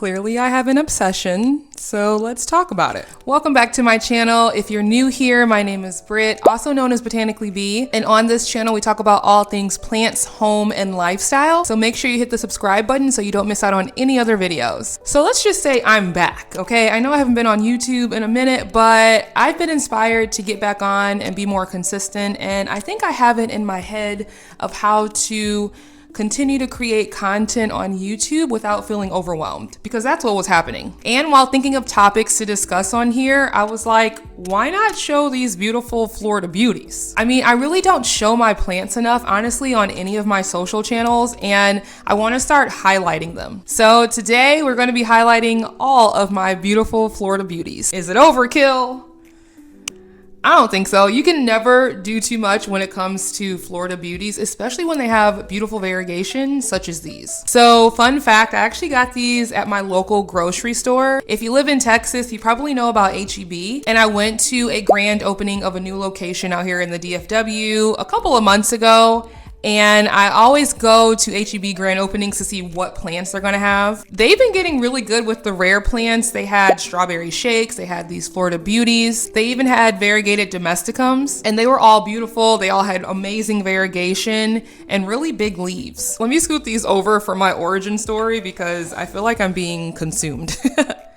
Clearly I have an obsession, so let's talk about it. Welcome back to my channel. If you're new here, my name is Britt, also known as Botanically Bee, and on this channel we talk about all things plants, home, and lifestyle, so make sure you hit the subscribe button so you don't miss out on any other videos. So let's just say I'm back, okay? I know I haven't been on YouTube in a minute, but I've been inspired to get back on and be more consistent, and I think I have it in my head of how to continue to create content on YouTube without feeling overwhelmed, because that's what was happening. And while thinking of topics to discuss on here, I was like, why not show these beautiful Florida beauties? I mean, I really don't show my plants enough, honestly, on any of my social channels, and I want to start highlighting them. So today we're going to be highlighting all of my beautiful Florida beauties. Is it overkill? I don't think so. You can never do too much when it comes to Florida beauties, especially when they have beautiful variegation such as these. So fun fact, I actually got these at my local grocery store. If you live in Texas, you probably know about H-E-B. And I went to a grand opening of a new location out here in the DFW a couple of months ago. And I always go to H-E-B grand openings to see what plants they're gonna have. They've been getting really good with the rare plants. They had strawberry shakes, they had these Florida beauties. They even had variegated domesticums, and they were all beautiful. They all had amazing variegation and really big leaves. Let me scoot these over for my origin story because I feel like I'm being consumed.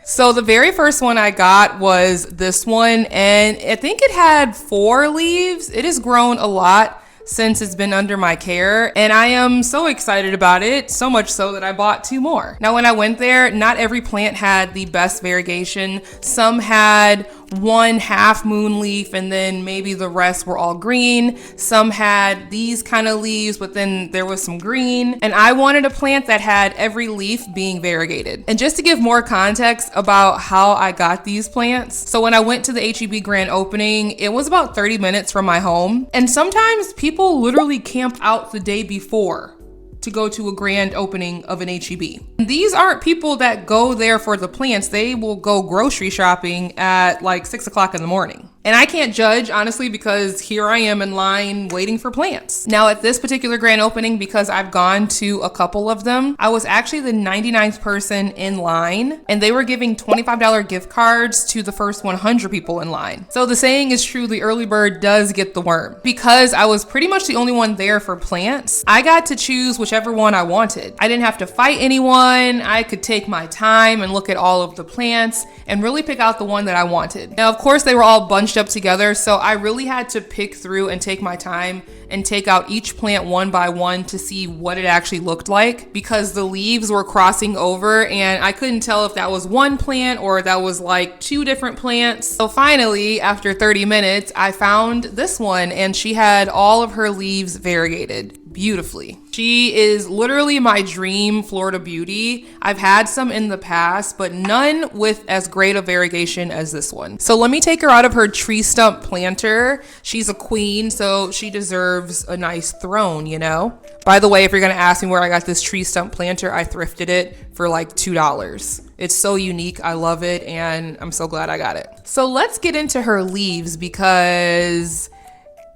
So the very first one I got was this one, and I think it had 4 leaves. It has grown a lot since it's been under my care, and I am so excited about it, so much so that I bought 2 more. Now when I went there, not every plant had the best variegation. Some had 1 half moon leaf and then maybe the rest were all green. Some had these kind of leaves, but then there was some green. And I wanted a plant that had every leaf being variegated. And just to give more context about how I got these plants, so when I went to the H-E-B grand opening, it was about 30 minutes from my home. And sometimes people literally camp out the day before to go to a grand opening of an H-E-B. These aren't people that go there for the plants. They will go grocery shopping at like 6 o'clock in the morning. And I can't judge, honestly, because here I am in line waiting for plants. Now at this particular grand opening, because I've gone to a couple of them, I was actually the 99th person in line, and they were giving $25 gift cards to the first 100 people in line. So the saying is true, the early bird does get the worm. Because I was pretty much the only one there for plants, I got to choose whichever one I wanted. I didn't have to fight anyone. I could take my time and look at all of the plants and really pick out the one that I wanted. Now, of course, they were all bunched up together, so I really had to pick through and take my time and take out each plant one by one to see what it actually looked like, because the leaves were crossing over and I couldn't tell if that was one plant or that was like 2 different plants. So finally, after 30 minutes, I found this one, and she had all of her leaves variegated beautifully. She is literally my dream Florida beauty. I've had some in the past, but none with as great a variegation as this one. So let me take her out of her tree stump planter. She's a queen, so she deserves a nice throne, you know? By the way, if you're gonna ask me where I got this tree stump planter, I thrifted it for like $2. It's so unique, I love it, and I'm so glad I got it. So let's get into her leaves, because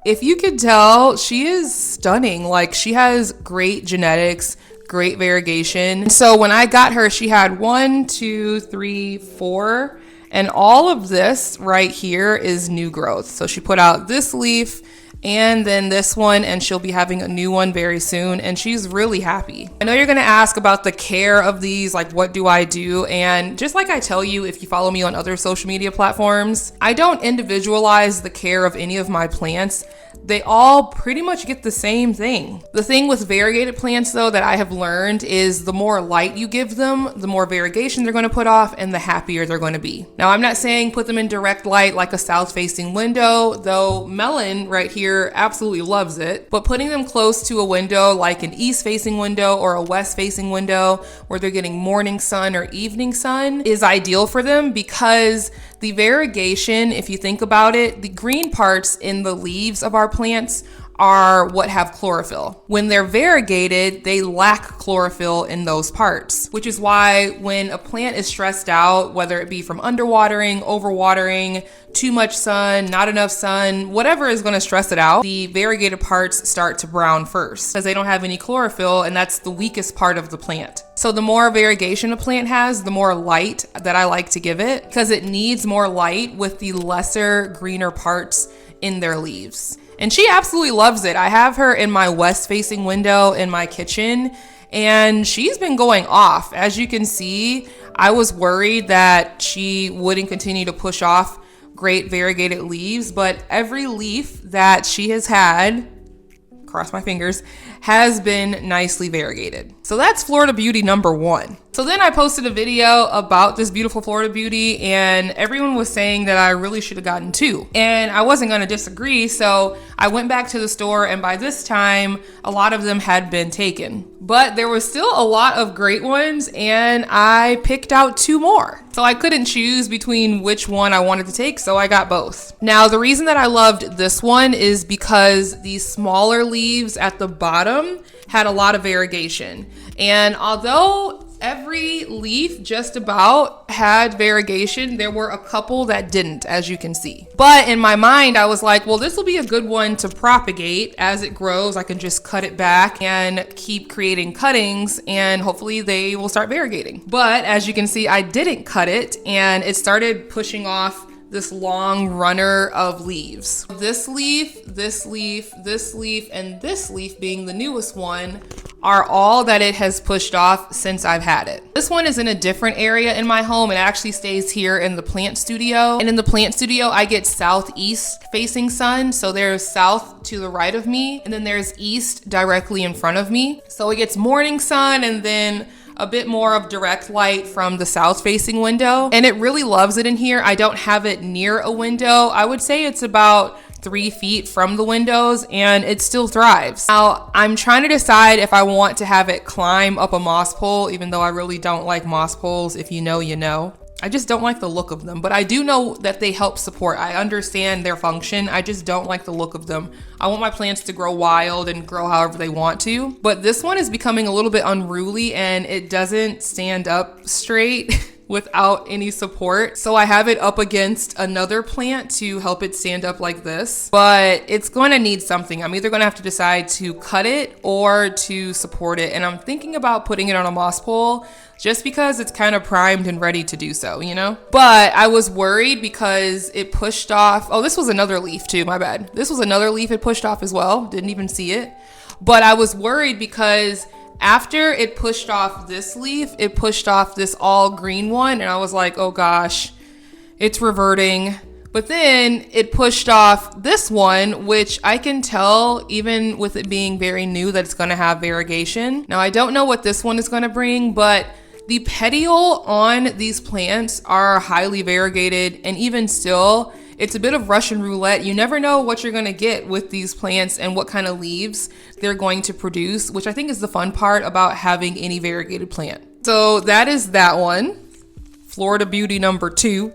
if you could tell, she is stunning. Like, she has great genetics, great variegation. So when I got her, she had 1, 2, 3, 4, and all of this right here is new growth. So she put out this leaf and then this one, and she'll be having a new one very soon, and she's really happy. I know you're gonna ask about the care of these, like what do I do? And just like I tell you if you follow me on other social media platforms, I don't individualize the care of any of my plants. They all pretty much get the same thing. The thing with variegated plants though that I have learned is the more light you give them, the more variegation they're gonna put off and the happier they're gonna be. Now I'm not saying put them in direct light like a south facing window, though Melon right here absolutely loves it, but putting them close to a window like an east facing window or a west facing window where they're getting morning sun or evening sun is ideal for them, because the variegation, if you think about it, the green parts in the leaves of our plants are what have chlorophyll. When they're variegated, they lack chlorophyll in those parts, which is why when a plant is stressed out, whether it be from underwatering, overwatering, too much sun, not enough sun, whatever is going to stress it out, the variegated parts start to brown first because they don't have any chlorophyll, and that's the weakest part of the plant. So the more variegation a plant has, the more light that I like to give it, because it needs more light with the lesser greener parts in their leaves. And she absolutely loves it. I have her in my west facing window in my kitchen, and she's been going off. As you can see, I was worried that she wouldn't continue to push off great variegated leaves, but every leaf that she has had, cross my fingers, has been nicely variegated. So that's Florida Beauty number 1. So then I posted a video about this beautiful Florida Beauty, and everyone was saying that I really should have gotten 2. And I wasn't gonna disagree, so I went back to the store, and by this time, a lot of them had been taken. But there was still a lot of great ones, and I picked out 2 more. So I couldn't choose between which one I wanted to take, so I got both. Now, the reason that I loved this one is because the smaller leaves at the bottom had a lot of variegation. And although every leaf just about had variegation, there were a couple that didn't, as you can see. But in my mind, I was like, well, this will be a good one to propagate. As it grows, I can just cut it back and keep creating cuttings, and hopefully they will start variegating. But as you can see, I didn't cut it, and it started pushing off this long runner of leaves. This leaf, this leaf, this leaf, and this leaf being the newest one are all that it has pushed off since I've had it. This one is in a different area in my home. It actually stays here in the plant studio. And in the plant studio, I get southeast facing sun. So there's south to the right of me, and then there's east directly in front of me. So it gets morning sun and then a bit more of direct light from the south facing window, and it really loves it in here. I don't have it near a window. I would say it's about 3 feet from the windows, and it still thrives. Now, I'm trying to decide if I want to have it climb up a moss pole, even though I really don't like moss poles. If you know, you know. I just don't like the look of them, but I do know that they help support. I understand their function. I just don't like the look of them. I want my plants to grow wild and grow however they want to, but this one is becoming a little bit unruly, and it doesn't stand up straight without any support. So I have it up against another plant to help it stand up like this, but it's going to need something. I'm either going to have to decide to cut it or to support it. And I'm thinking about putting it on a moss pole just because it's kind of primed and ready to do so, you know? But I was worried because it pushed off. Oh, this was another leaf too, my bad. This was another leaf it pushed off as well. Didn't even see it. But I was worried because after it pushed off this leaf, it pushed off this all green one, and I was like, oh gosh, it's reverting. But then it pushed off this one, which I can tell, even with it being very new, that it's gonna have variegation. Now, I don't know what this one is gonna bring, but the petiole on these plants are highly variegated, and even still, it's a bit of Russian roulette. You never know what you're gonna get with these plants and what kind of leaves they're going to produce, which I think is the fun part about having any variegated plant. So that is that one, Florida Beauty number 2.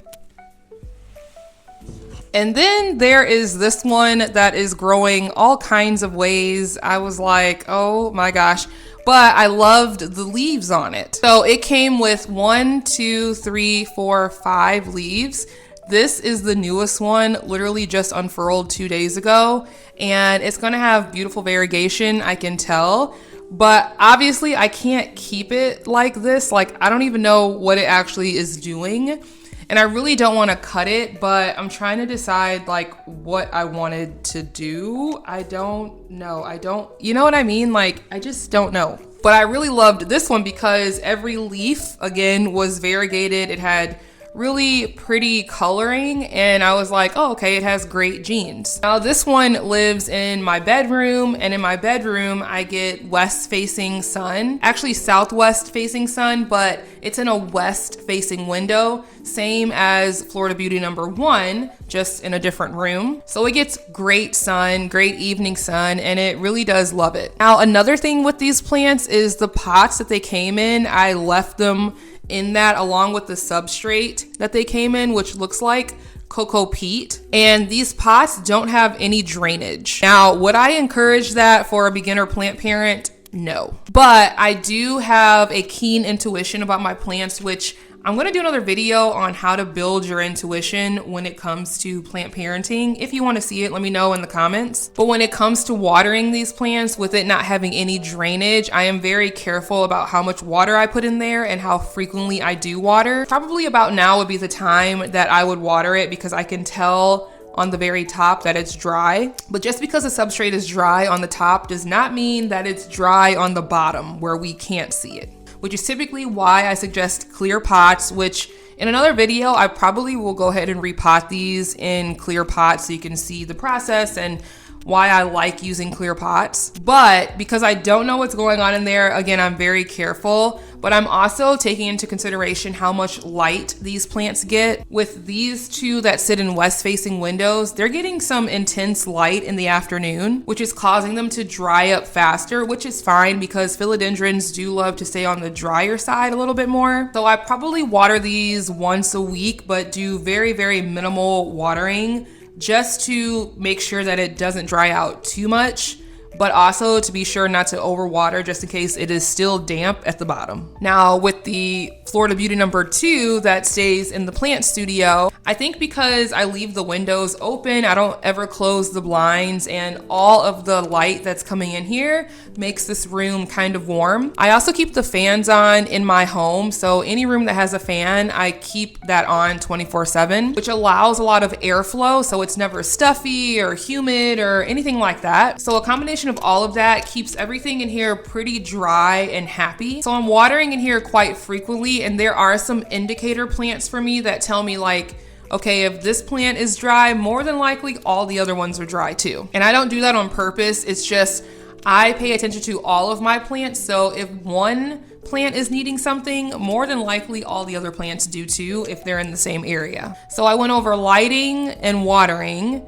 And then there is this one that is growing all kinds of ways. I was like, oh my gosh. But I loved the leaves on it. So it came with 1, 2, 3, 4, 5 leaves. This is the newest one, literally just unfurled 2 days ago, and it's gonna have beautiful variegation, I can tell, but obviously I can't keep it like this. Like, I don't even know what it actually is doing, and I really don't wanna cut it, but I'm trying to decide like what I wanted to do. I don't know. You know what I mean? Like, I just don't know. But I really loved this one because every leaf, again, was variegated. It had really pretty coloring, and I was like, oh, okay, it has great genes. Now this one lives in my bedroom, and in my bedroom I get west facing sun, actually southwest facing sun, but it's in a west facing window, same as Florida Beauty number 1, just in a different room. So it gets great sun, great evening sun, and it really does love it. Now another thing with these plants is the pots that they came in, I left them in that along with the substrate that they came in, which looks like cocoa peat, and these pots don't have any drainage. Now, would I encourage that for a beginner plant parent? No. But I do have a keen intuition about my plants, which I'm gonna do another video on how to build your intuition when it comes to plant parenting. If you wanna see it, let me know in the comments. But when it comes to watering these plants with it not having any drainage, I am very careful about how much water I put in there and how frequently I do water. Probably about now would be the time that I would water it, because I can tell on the very top that it's dry. But just because the substrate is dry on the top does not mean that it's dry on the bottom where we can't see it, which is typically why I suggest clear pots, which in another video, I probably will go ahead and repot these in clear pots so you can see the process and why I like using clear pots. But because I don't know what's going on in there, again, I'm very careful, but I'm also taking into consideration how much light these plants get. With these two that sit in west-facing windows, they're getting some intense light in the afternoon, which is causing them to dry up faster, which is fine because philodendrons do love to stay on the drier side a little bit more. So I probably water these once a week, but do very, very minimal watering, just to make sure that it doesn't dry out too much, but also to be sure not to overwater just in case it is still damp at the bottom. Now with the Florida Beauty number 2 that stays in the plant studio, I think because I leave the windows open, I don't ever close the blinds, and all of the light that's coming in here makes this room kind of warm. I also keep the fans on in my home, so any room that has a fan, I keep that on 24/7, which allows a lot of airflow, so it's never stuffy or humid or anything like that. So a combination of all of that keeps everything in here pretty dry and happy. So I'm watering in here quite frequently, and there are some indicator plants for me that tell me like, okay, if this plant is dry, more than likely all the other ones are dry too. And I don't do that on purpose. It's just, I pay attention to all of my plants. So if one plant is needing something, more than likely all the other plants do too if they're in the same area. So I went over lighting and watering.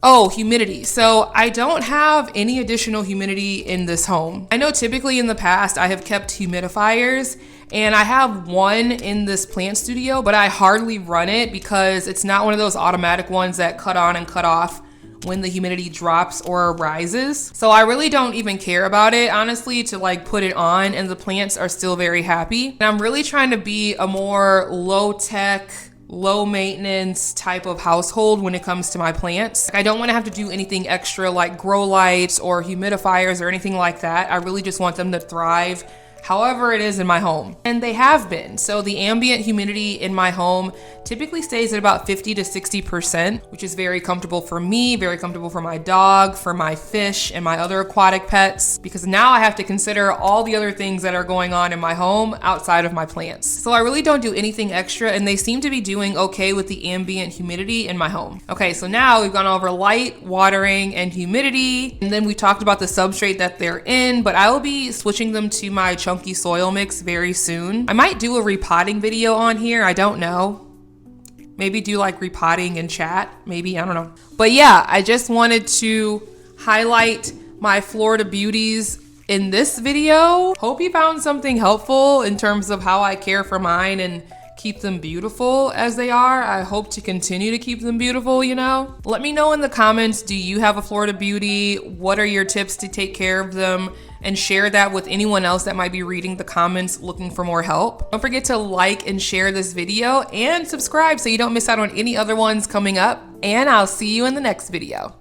Oh, humidity. So I don't have any additional humidity in this home. I know typically in the past I have kept humidifiers, and I have one in this plant studio, but I hardly run it because it's not one of those automatic ones that cut on and cut off when the humidity drops or rises. So I really don't even care about it, honestly, to like put it on, and the plants are still very happy. And I'm really trying to be a more low-tech, low maintenance type of household when it comes to my plants. I don't want to have to do anything extra like grow lights or humidifiers or anything like that. I really just want them to thrive however it is in my home. And they have been. So the ambient humidity in my home typically stays at about 50 to 60%, which is very comfortable for me, very comfortable for my dog, for my fish, and my other aquatic pets, because now I have to consider all the other things that are going on in my home outside of my plants. So I really don't do anything extra, and they seem to be doing okay with the ambient humidity in my home. Okay, so now we've gone over light, watering, and humidity, and then we talked about the substrate that they're in, but I will be switching them to my chunky soil mix very soon. I might do a repotting video on here, I don't know. Maybe do like repotting and chat, maybe, I don't know. But yeah, I just wanted to highlight my Florida beauties in this video. Hope you found something helpful in terms of how I care for mine and keep them beautiful as they are. I hope to continue to keep them beautiful, you know? Let me know in the comments, do you have a Florida beauty? What are your tips to take care of them? And share that with anyone else that might be reading the comments looking for more help. Don't forget to like and share this video and subscribe so you don't miss out on any other ones coming up. And I'll see you in the next video.